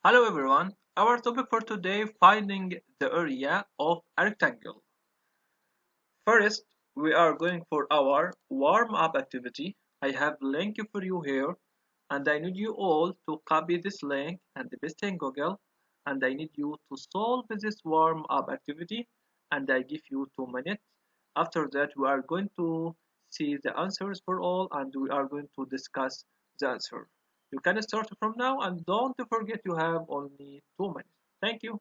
Hello everyone. Our topic for today finding the area of a rectangle. First, we are going for our warm up activity. I have link for you here and I need you all to copy this link and paste in Google and I need you to solve this warm up activity and I give you 2 minutes. After that, we are going to see the answers for all and we are going to discuss the answer. You can start from now and don't forget you have only 2 minutes. Thank you.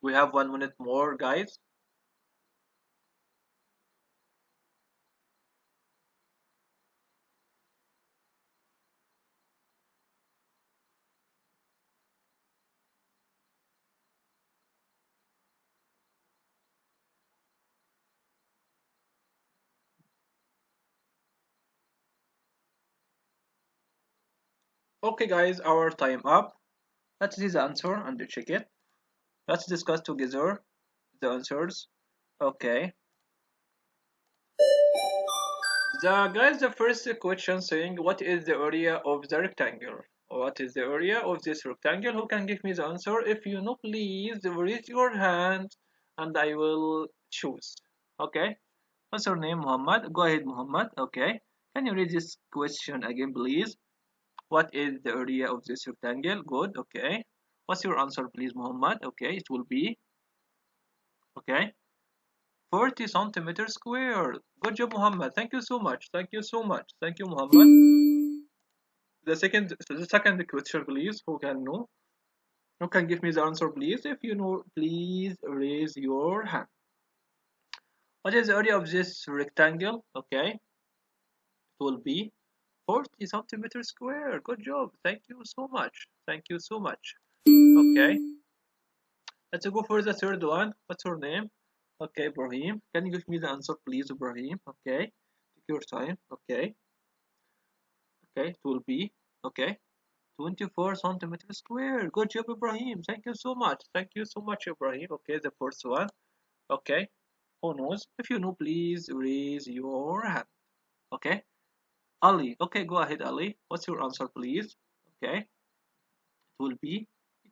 We have 1 minute more, guys. Okay, guys, our time up. Let's see the answer and check it. Let's discuss together the answers. Okay. The first question saying what is the area of the rectangle? What is the area of this rectangle? Who can give me the answer? If you know, please raise your hand and I will choose. Okay. What's your name, Muhammad? Go ahead, Muhammad. Okay. Can you read this question again, please? What is the area of this rectangle? Good. Okay. What's your answer, please, Muhammad? Okay. It will be okay. 40 centimeters squared. Good job, Muhammad. Thank you so much. Thank you so much. Thank you, Muhammad. The second question, please. Who can know? Who can give me the answer, please? If you know, please raise your hand. What is the area of this rectangle? Okay, it will be 40 centimeters square. Good job. Thank you so much. Thank you so much. Okay, let's go for the third one. What's your name? Okay, Ibrahim. Can you give me the answer, please, Ibrahim? Okay, take your time. Okay, okay, it will be okay. 24 centimeters square. Good job, Ibrahim. Thank you so much. Thank you so much, Ibrahim. Okay, the first one. Okay. Who knows? If you know, please raise your hand. Okay. Ali. Okay, go ahead, Ali. What's your answer, please? Okay. It will be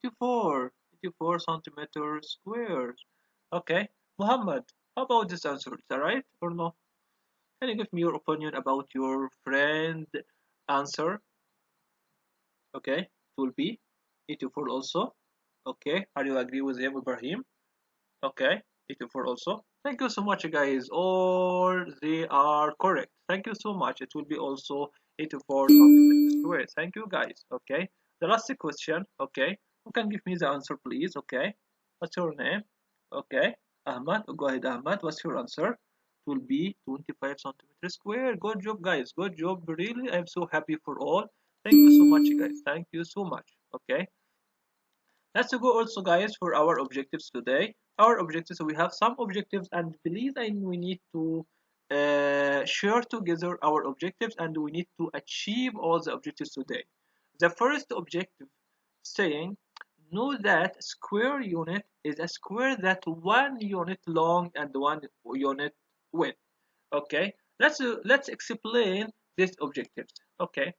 84 centimeters squares. Okay. Muhammad, how about this answer? Is that right or no? Can you give me your opinion about your friend answer? Okay. It will be 84 also. Okay. Are you agree with him, Ibrahim? Okay, 84 also. Thank you so much, guys. All they are correct. Thank you so much. It will be also 84 centimeters square. Thank you, guys. Okay. The last question. Okay. Who can give me the answer, please? Okay. What's your name? Okay. Ahmad. Go ahead, Ahmad. What's your answer? It will be 25 centimeters square. Good job, guys. Good job. Really, I'm so happy for all. Thank you so much, guys. Thank you so much. Okay. Let's go also, guys, for our objectives today. Our objectives, we have some objectives, and please, we need to share together our objectives, and we need to achieve all the objectives today. The first objective saying, know that square unit is a square that 1 unit long and 1 unit width. Okay, let's explain these objectives. Okay,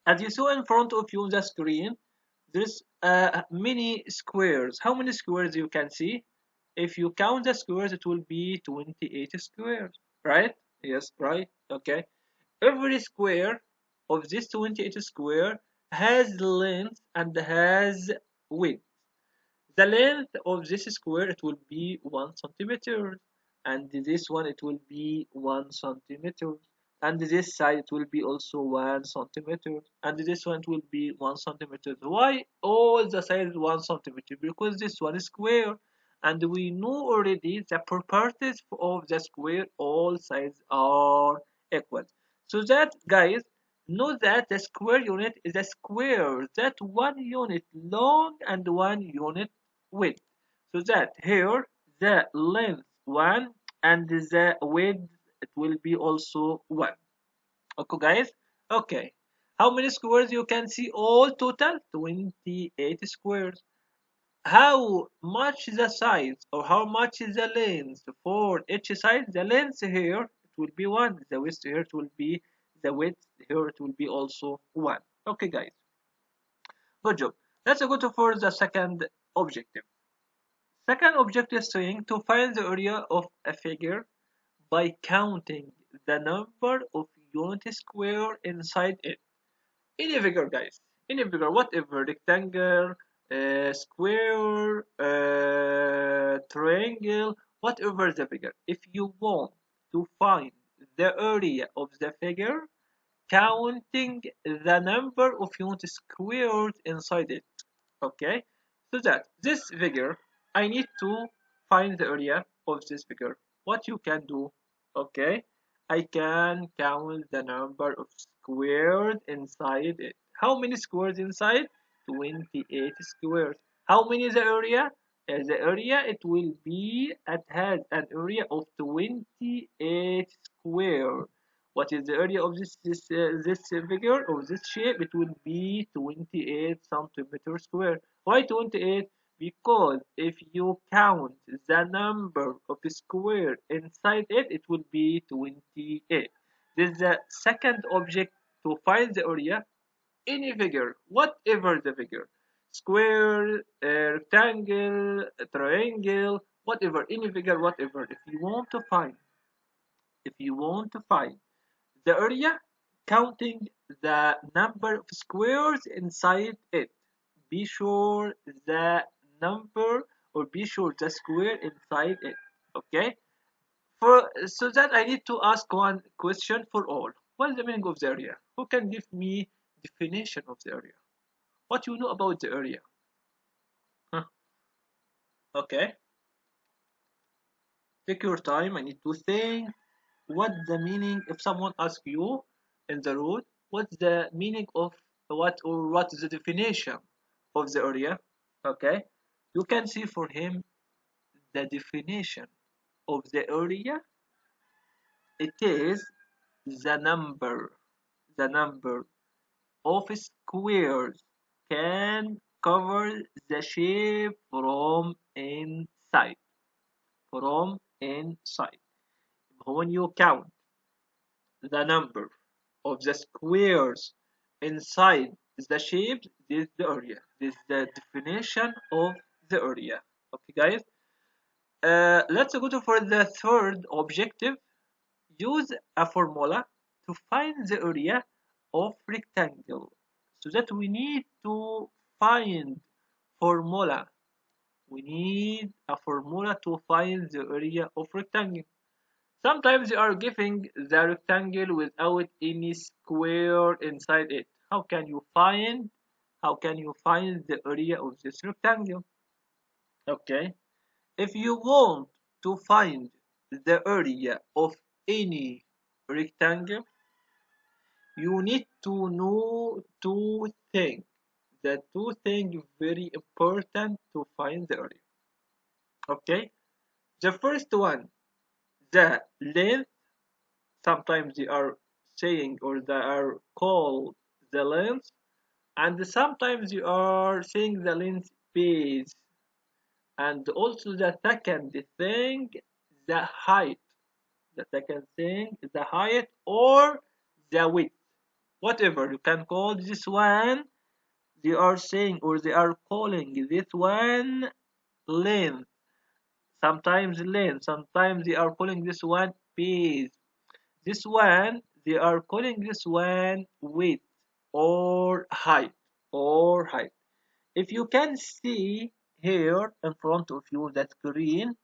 as you saw in front of you on the screen, there's many squares. How many squares you can see? If you count the squares, it will be 28 squares, right? Yes, right. Okay. Every square of this 28 square has length and has width. The length of this square, it will be 1 centimeter, and this one, it will be 1 centimeter. and this side it will be also 1 centimeter, and this one will be 1 centimeter. Why all the sides 1 centimeter? Because this one is square, and we know already the properties of the square, all sides are equal. So that, guys, know that the square unit is a square that 1 unit long and 1 unit width. So that here the length 1 and the width it will be also 1. Okay, guys. Okay, how many squares you can see? All total 28 squares. How much the size, or how much is the length for each side? The length here it will be 1, the width here it will be, the width here it will be also 1. Okay, guys, good job. Let's go to for the second objective. Second objective is saying to find the area of a figure by counting the number of unit square inside it. Any figure, guys, any figure, whatever, rectangle, square, triangle, whatever the figure. If you want to find the area of the figure, counting the number of unit squared inside it. Okay, so that this figure, I need to find the area of this figure. What you can do? Okay, I can count the number of squares inside it. How many squares inside? 28 squares. How many is the area? The area it will be, it has an area of 28 square. What is the area of this figure, of this shape? It will be 28 centimeter square. Why 28? Because if you count the number of square inside it, it will be 28. This is the second object to find the area. Any figure, whatever the figure, square, rectangle, triangle, whatever, any figure, whatever. If you want to find the area, counting the number of squares inside it. Be sure the number, or be sure the square inside it. Okay? For so that I need to ask one question for all. What is the meaning of the area? Who can give me definition of the area? What you know about the area? Huh? Okay. Take your time. I need to think. What the meaning if someone asks you in the road, what's the meaning of what, or what is the definition of the area? Okay, you can see for him the definition of the area. It is the number of squares can cover the shape from inside. When you count the number of the squares inside the shape, this is the area. This is the definition of the area. Okay, guys. Let's go to for the third objective. Use a formula to find the area of rectangle. So that we need to find formula. We need a formula to find the area of rectangle. Sometimes they are giving the rectangle without any square inside it. How can you find the area of this rectangle? Okay. If you want to find the area of any rectangle, you need to know two things. The two things very important to find the area. Okay. The first one, the length. Sometimes they are saying, or they are called the length, and sometimes you are saying the length base, and also the second thing, the height. The second thing is the height or the width, whatever you can call this one. They are saying, or they are calling this one length. Sometimes length, sometimes they are calling this one base. This one, they are calling this one width or height, or height. If you can see here in front of you that screen,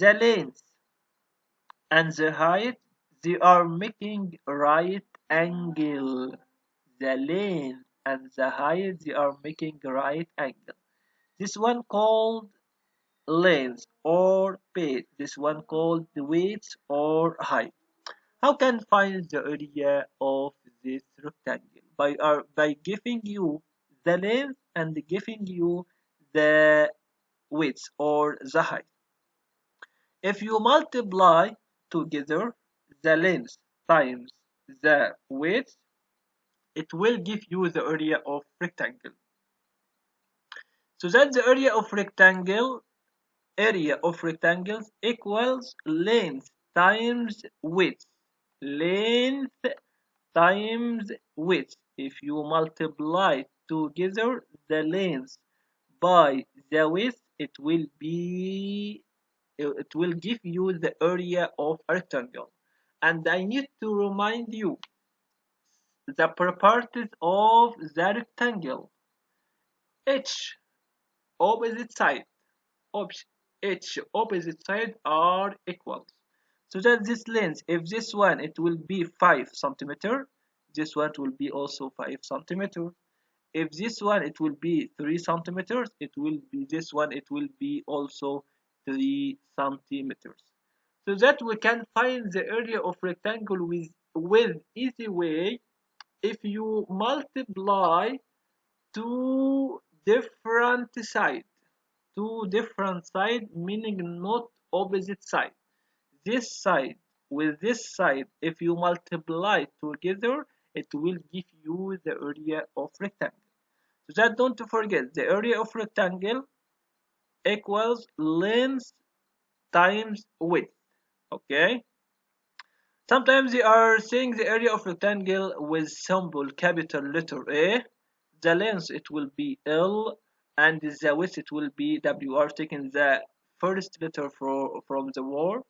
the length and the height, They are making right angle. The length and the height, they are making right angle. This one called length or base. This one called the width or height. How can find the area of this rectangle? By giving you the length and giving you the width or the height. If you multiply together the length times the width, it will give you the area of rectangle. So that the area of rectangles equals length times width. Length times width. If you multiply together the length by the width, it will give you the area of a rectangle. And I need to remind you the properties of the rectangle. Each opposite side each opposite side are equal. So that this length, if this one it will be 5 centimeter, this one will be also 5 centimeter. If this one it will be 3 centimeters, it will be this one it will be also 3 centimeters. So that we can find the area of rectangle with easy way if you multiply two different sides. Two different sides meaning not opposite side. This side with this side, if you multiply together, it will give you the area of rectangle. So that don't forget, the area of rectangle equals length times width. Okay. Sometimes they are saying the area of rectangle with symbol capital letter A. The length it will be L and the width it will be W. Are taking the first letter from the word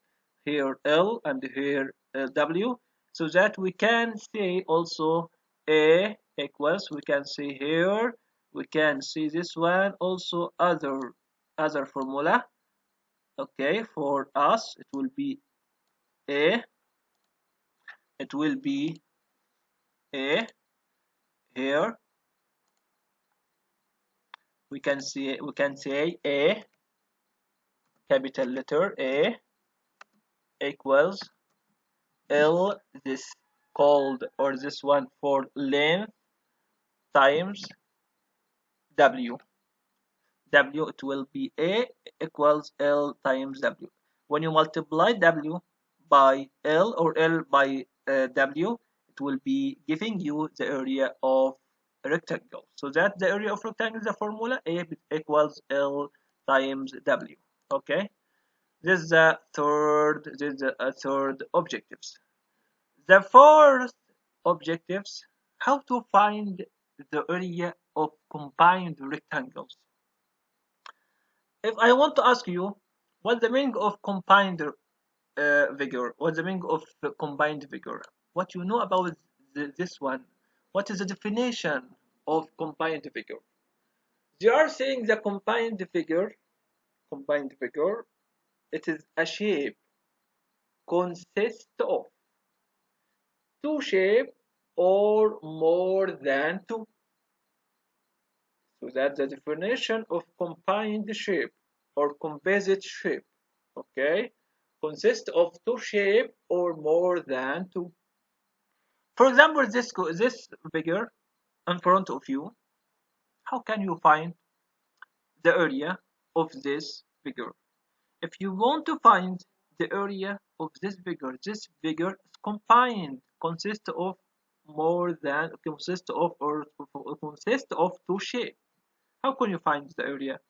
here L and here W, so that we can say also A equals, we can see here, we can see this one also other formula. Okay, for us it will be A, it will be A here, we can say A capital letter A equals L, this called or this one for length times W. W it will be A equals L times W. When you multiply W by L or L by W, it will be giving you the area of a rectangle. So that the area of rectangle is the formula A equals L times W. Okay. This is the third objectives. The fourth objectives, how to find the area of combined rectangles. If I want to ask you, what's the meaning of combined figure? What's the meaning of combined figure? What you know about this one? What is the definition of combined figure? They are saying the combined figure, it is a shape consists of two shapes or more than two. So that's the definition of combined shape or composite shape. Okay, consists of two shapes or more than two. For example, this figure in front of you, how can you find the area of this figure? If you want to find the area of this figure is combined, consists of more than, consists of or consists of two shapes. How can you find the area?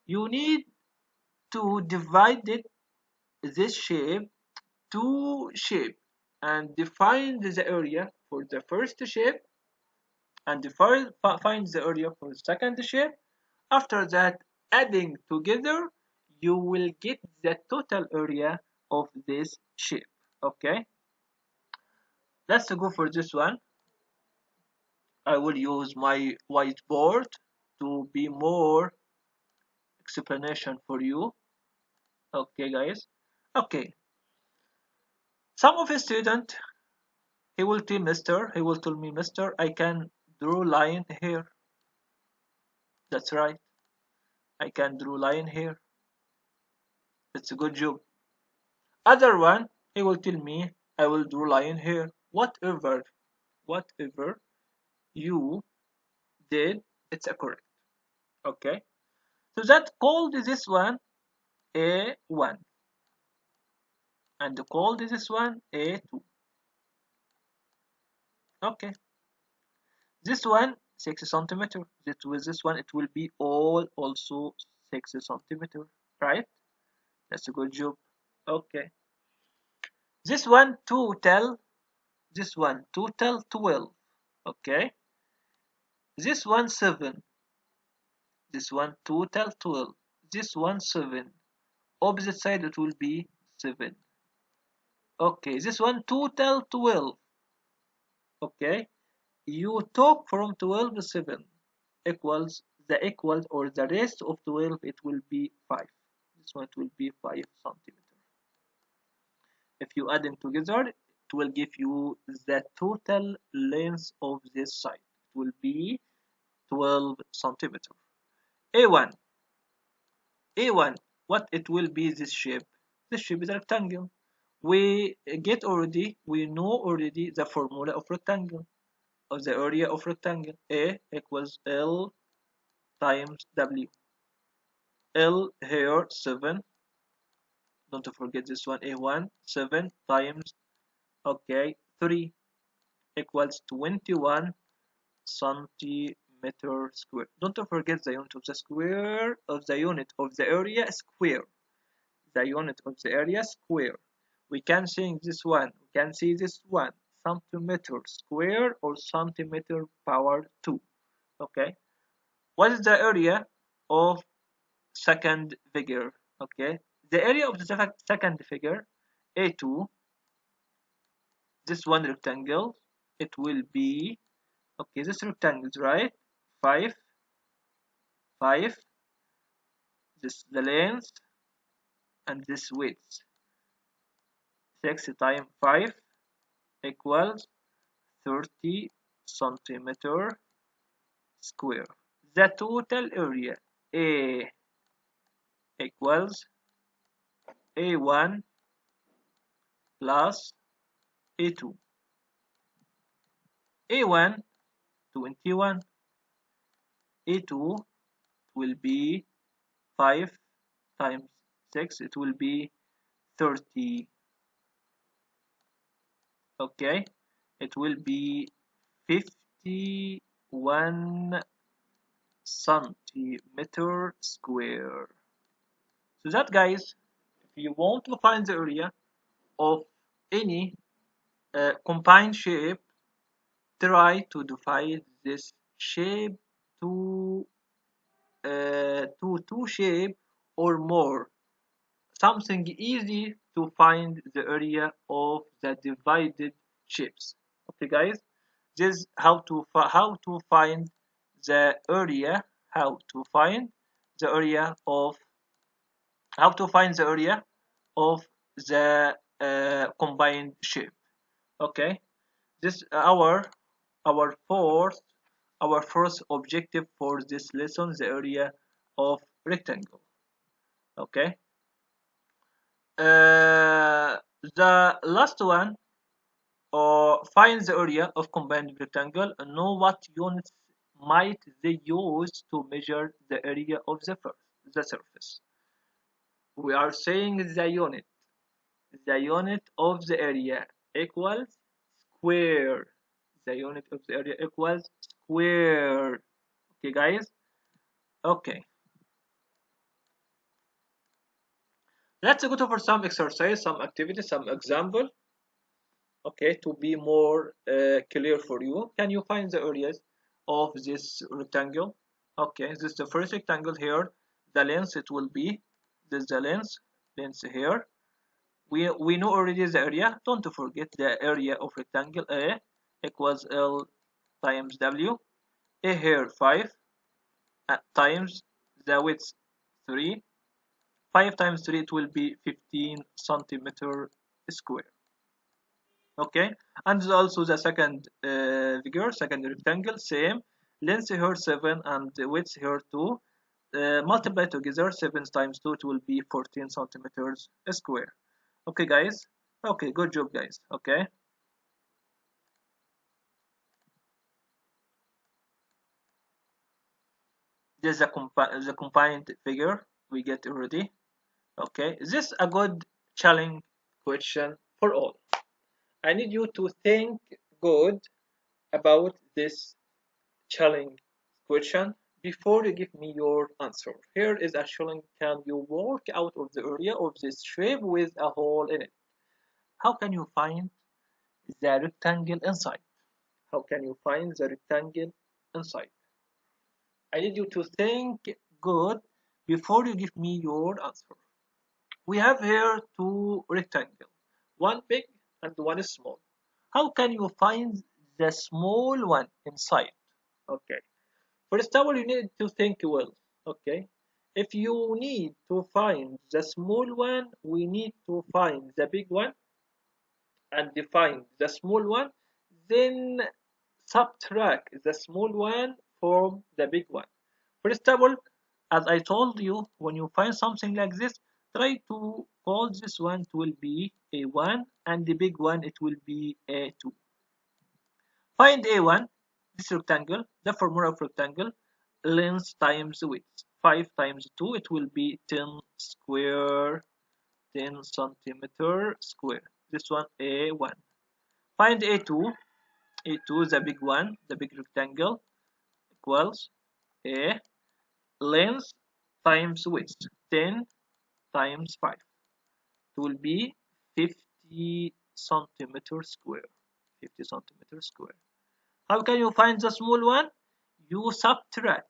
You need to divide this shape two shape and define the area for the first shape and find the area for the second shape. After that, adding together, you will get the total area of this shape. Okay, let's go for this one. I will use my whiteboard to be more explanation for you. Okay, guys. Okay, Some of his student, he will tell Mister, he will tell me, Mister, I can draw line here. That's right. I can draw line here. That's a good job. Other one, he will tell me, I will draw line here. Whatever you did, it's a correct. Okay. So that called this one A1 and called this one A2. Okay. This one 6 centimeter. With this one it will be all also 6 centimeter, right? That's a good job. Okay. This one total. This one total 12. Okay. This one 7. This one total 12. This one 7. Opposite side it will be 7. Okay. This one total 12. Okay. You took from 12 to 7 equals the equal or the rest of 12, it will be 5. This one will be 5 centimeter. If you add them together, it will give you the total length of this side. It will be 12 centimeter. A1. A1. What it will be this shape? This shape is a rectangle. We know already the formula of rectangle, of the area of rectangle. A equals L times W. L here 7. Don't forget this one. A1 7 times, okay, 3 equals 21 centimeter square. Don't forget the unit of the square of the unit of the area square. The unit of the area square. We can change this one. We can see this one centimeter square or centimeter power 2. Okay. What is the area of second figure? Okay. The area of the second figure, A2, this one rectangle, it will be, okay, this rectangle is right, 5, 5, this the length, and this width. 6 times 5 equals 30 centimeter square. The total area A equals A1 plus A2. A1 21. A2 will be 5 times 6. It will be 30. Okay. It will be 51 centimeter square. So that, guys, if you want to find the area of any combined shape, try to divide this shape to two shape or more. Something easy to find the area of the divided shapes. Okay, guys, this is how to find the area. The area of how to find the area of the combined shape. Okay, this our fourth our first objective for this lesson, the area of rectangle. Okay, the last one, or find the area of combined rectangle and know what units might they use to measure the area of the surface. We are saying the unit of the area equals square. The unit of the area equals square. Okay, guys. Okay, let's go over some exercise, some activity, some example. Okay, to be more clear for you, can you find the areas of this rectangle? Okay, this is the first rectangle here. The length it will be, this is the length here. We know already the area. Don't forget the area of rectangle A equals L times W. A here 5 times the width 3. 5 times 3 it will be 15 centimeter square. Okay, and also the second figure, second rectangle, same. Length here 7 and width here 2. Multiply together 7 times 2, it will be 14 centimeters square. Okay, guys. Okay, good job, guys. Okay, this is the combined figure we get already. Okay, this is a good challenge question for all. I need you to think good about this challenge question before you give me your answer. Here is a challenge. Can you work out of the area of this shape with a hole in it? How can you find the rectangle inside? How can you find the rectangle inside? I need you to think good before you give me your answer. We have here two rectangles, one big and one small. How can you find the small one inside? Okay. First of all, you need to think well. Okay. If you need to find the small one, we need to find the big one and define the small one, then subtract the small one from the big one. First of all, as I told you, when you find something like this, try to call this one, it will be A1, and the big one, it will be A2. Find A1, this rectangle, the formula of rectangle, length times width. 5 times 2, it will be 10 square, 10 centimeter square. This one A1. Find A2, A2 the big one, the big rectangle, equals A length times width. 10 times 5. It will be 50 centimeters square. 50 centimeters square. How can you find the small one? You subtract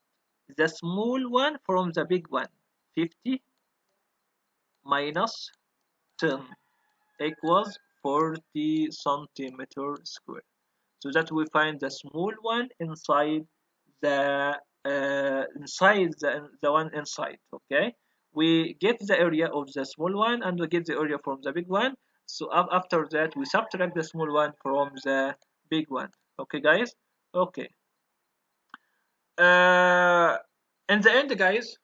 the small one from the big one. 50 minus 10 equals 40 centimeters square. So that we find the small one inside the one inside. Okay, we get the area of the small one and we get the area from the big one. So after that we subtract the small one from the big one. Okay, guys. Okay. uh in the end, guys,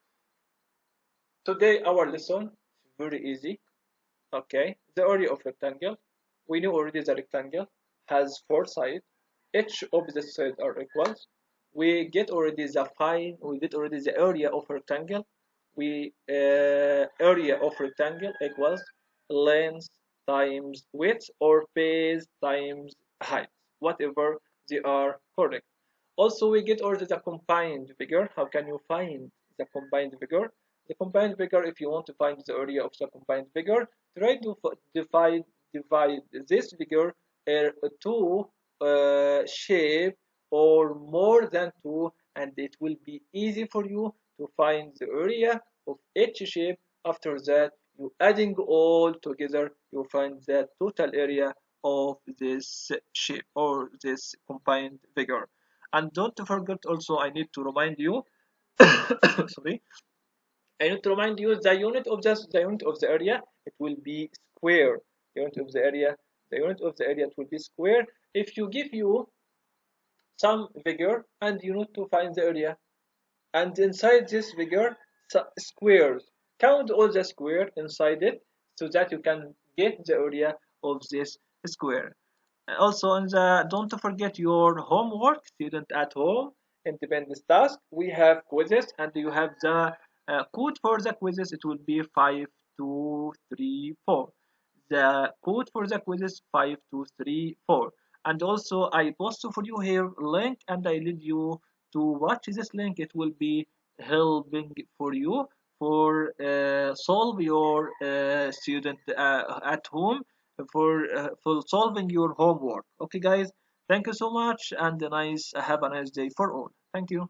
today our lesson is very easy. Okay, the area of rectangle, we know already the rectangle has four sides. Each of the sides are equals. We get already the area of rectangle. We area of rectangle equals length times width or base times height, whatever they are correct. Also, we get already the combined figure. How can you find the combined figure? The combined figure, if you want to find the area of the combined figure, try to divide this figure two shape or more than two, and it will be easy for you to find the area of each shape. After that, you adding all together, you find the total area of this shape or this combined figure. And don't forget also, I need to remind you, sorry, I need to remind you the unit of the area, it will be square. The unit of the area it will be square. If you give you some figure and you need to find the area, and inside this figure squares, count all the square inside it so that you can get the area of this square. Also, don't forget your homework, student at home, independence task. We have quizzes, and you have the code for the quizzes. It will be 5234. The code for the quiz is 5234. And also, I post for you here link, and I lead you to watch this link. It will be helping for you for solve your student at home for solving your homework. Okay, guys. Thank you so much, and have a nice day for all. Thank you.